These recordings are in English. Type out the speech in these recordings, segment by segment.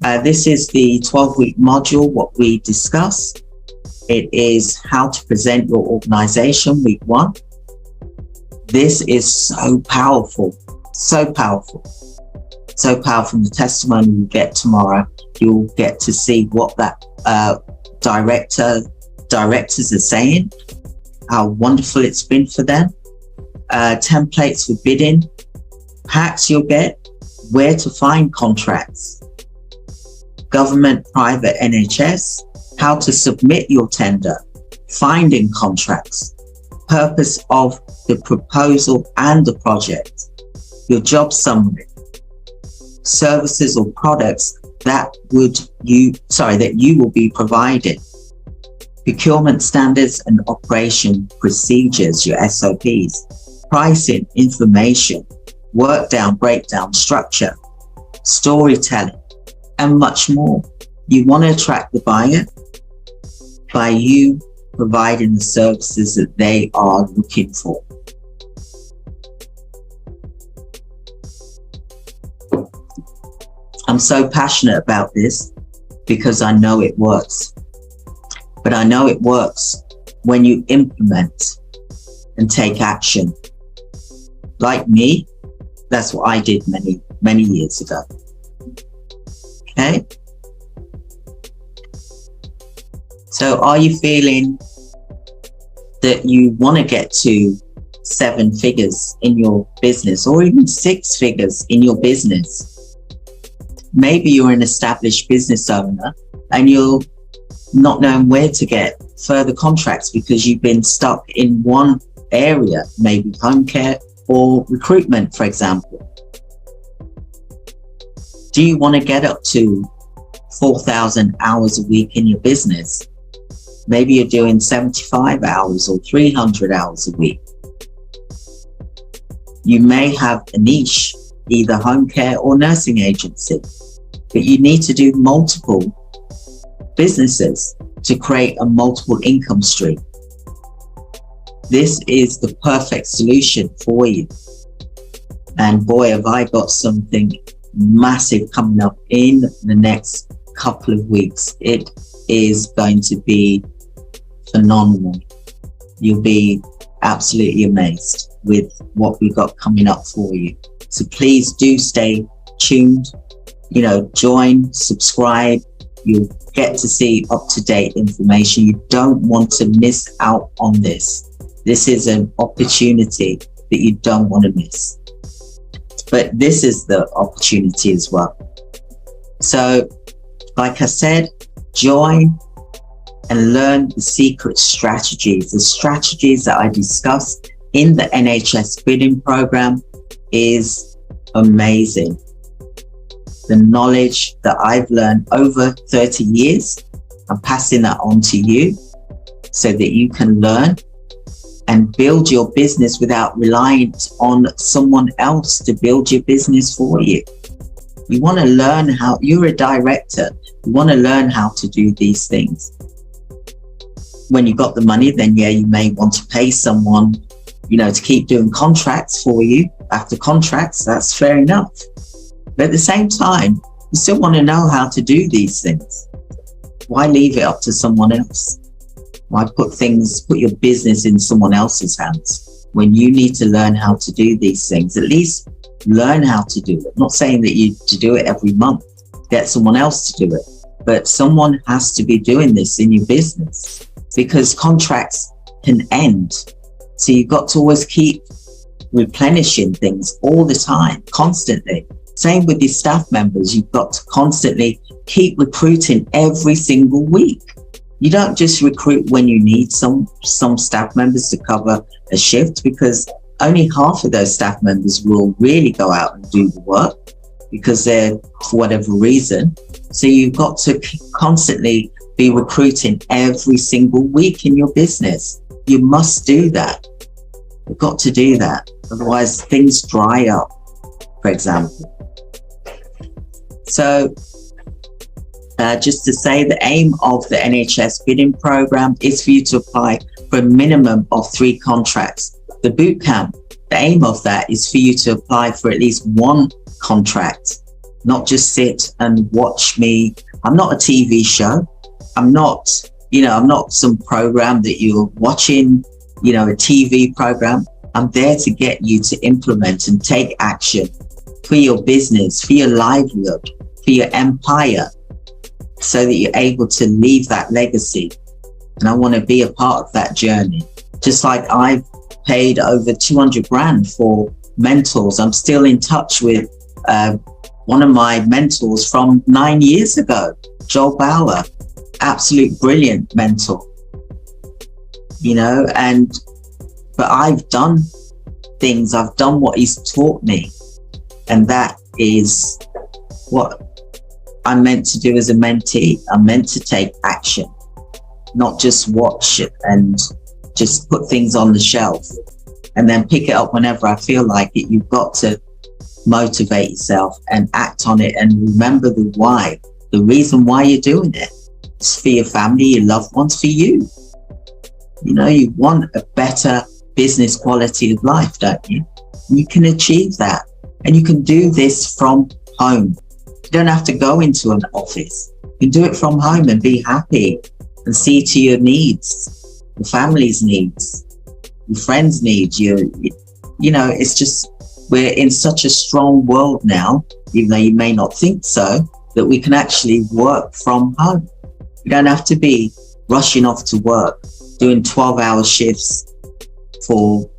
This is the 12-week module, what we discuss. It is how to present your organization, week 1. This is so powerful, so powerful. So powerful. The testimony you get tomorrow, you'll get to see what that directors are saying, how wonderful it's been for them. Templates for bidding, packs you'll get, where to find contracts, government, private, NHS, how to submit your tender, finding contracts, purpose of the proposal and the project, your job summary, services or products that you will be providing, procurement standards and operation procedures, your SOPs, pricing, information, workdown, breakdown, structure, storytelling, and much more. You want to attract the buyer by you providing the services that they are looking for. I'm so passionate about this because I know it works. But I know it works when you implement and take action. Like me, that's what I did many years ago. Okay? So are you feeling that you want to get to 7 figures in your business, or even 6 figures in your business? Maybe you're an established business owner and you're not knowing where to get further contracts because you've been stuck in one area, maybe home care or recruitment, for example. Do you want to get up to 4,000 hours a week in your business? Maybe you're doing 75 hours or 300 hours a week. You may have a niche, either home care or nursing agency, but you need to do multiple businesses to create a multiple income stream. This is the perfect solution for you. And boy, have I got something massive coming up in the next couple of weeks. It is going to be phenomenal. You'll be absolutely amazed with what we've got coming up for you. So please do stay tuned, join, subscribe. You'll get to see up-to-date information. You don't want to miss out on this. This is an opportunity that you don't want to miss. But this is the opportunity as well. So, like I said, join and learn the secret strategies. The strategies that I discussed in the NHS bidding program is amazing. The knowledge that I've learned over 30 years, I'm passing that on to you so that you can learn and build your business without relying on someone else to build your business for you. You want to learn how, you're a director, you want to learn how to do these things. When you got the money, then yeah, you may want to pay someone, to keep doing contracts for you after contracts. That's fair enough. But at the same time, you still want to know how to do these things. Why leave it up to someone else? Why put your business in someone else's hands when you need to learn how to do these things? At least learn how to do it. I'm not saying that you to do it every month, get someone else to do it, but someone has to be doing this in your business because contracts can end. So you've got to always keep replenishing things all the time, constantly. Same with your staff members. You've got to constantly keep recruiting every single week. You don't just recruit when you need some staff members to cover a shift, because only half of those staff members will really go out and do the work because they're, for whatever reason. So you've got to constantly be recruiting every single week in your business. You must do that. You've got to do that. Otherwise things dry up, for example. So just to say, the aim of the NHS bidding program is for you to apply for a minimum of 3 contracts. The boot camp, the aim of that is for you to apply for at least 1 contract not just sit and watch me. I'm not a TV show. I'm not, I'm not some program that you're watching, a TV program. I'm there to get you to implement and take action for your business, for your livelihood, for your empire, so that you're able to leave that legacy. And I want to be a part of that journey. Just like I've paid over 200 grand for mentors. I'm still in touch with one of my mentors from 9 years ago, Joel Bauer, absolute brilliant mentor, but I've done things, I've done what he's taught me. And that is what I'm meant to do as a mentee. I'm meant to take action, not just watch and just put things on the shelf and then pick it up whenever I feel like it. You've got to motivate yourself and act on it, and remember the why, the reason why you're doing it. It's for your family, your loved ones, for you. You want a better business quality of life, don't you? You can achieve that, and you can do this from home. You don't have to go into an office. You can do it from home and be happy and see to your needs, your family's needs, your friends' needs. It's just, we're in such a strong world now, even though you may not think so, that we can actually work from home. You don't have to be rushing off to work, doing 12-hour shifts for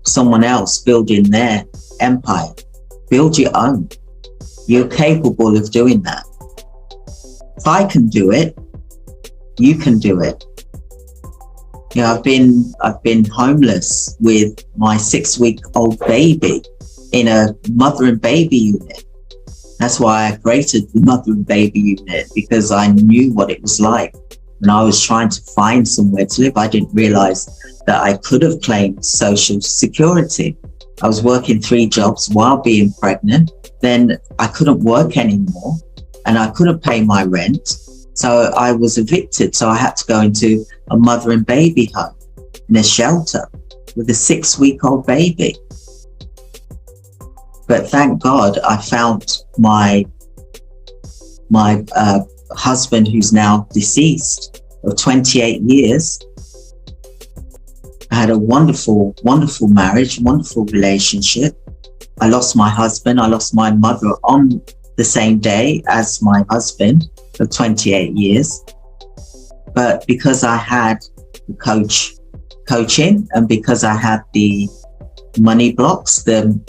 someone else building their empire. Build your own. You're capable of doing that. If I can do it, you can do it. I've been homeless with my 6-week-old baby in a mother and baby unit. That's why I created the mother and baby unit, because I knew what it was like. When I was trying to find somewhere to live, I didn't realize that I could have claimed social security. I was working 3 jobs while being pregnant. Then I couldn't work anymore and I couldn't pay my rent. So I was evicted. So I had to go into a mother and baby home in a shelter with a 6-week-old baby. But thank God I found my husband, who's now deceased, of 28 years. I had a wonderful, wonderful marriage, wonderful relationship. I lost my husband. I lost my mother on the same day as my husband of 28 years. But because I had the coaching, and because I had the money blocks, the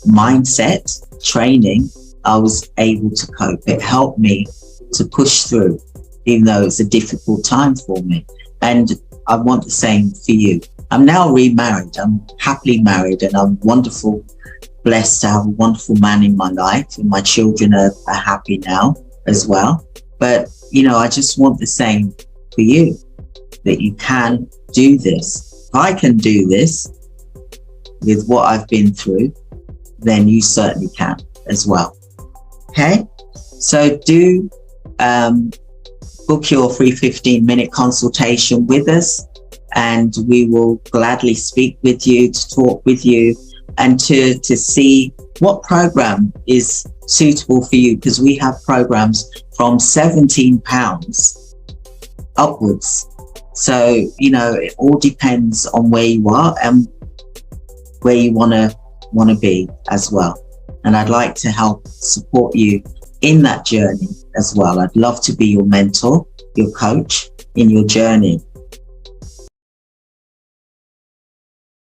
mindset training, I was able to cope. It helped me to push through, even though it's a difficult time for me. And I want the same for you. I'm now remarried. I'm happily married, and I'm wonderful, blessed to have a wonderful man in my life, and my children are happy now as well. But, I just want the same for you, that you can do this. If I can do this with what I've been through, then you certainly can as well. Okay? So do book your free 15-minute consultation with us, and we will gladly speak with you, to talk with you, and to see what program is suitable for you, because we have programs from £17 upwards. So, it all depends on where you are and where you want to be as well. And I'd like to help support you in that journey as well. I'd love to be your mentor, your coach in your journey.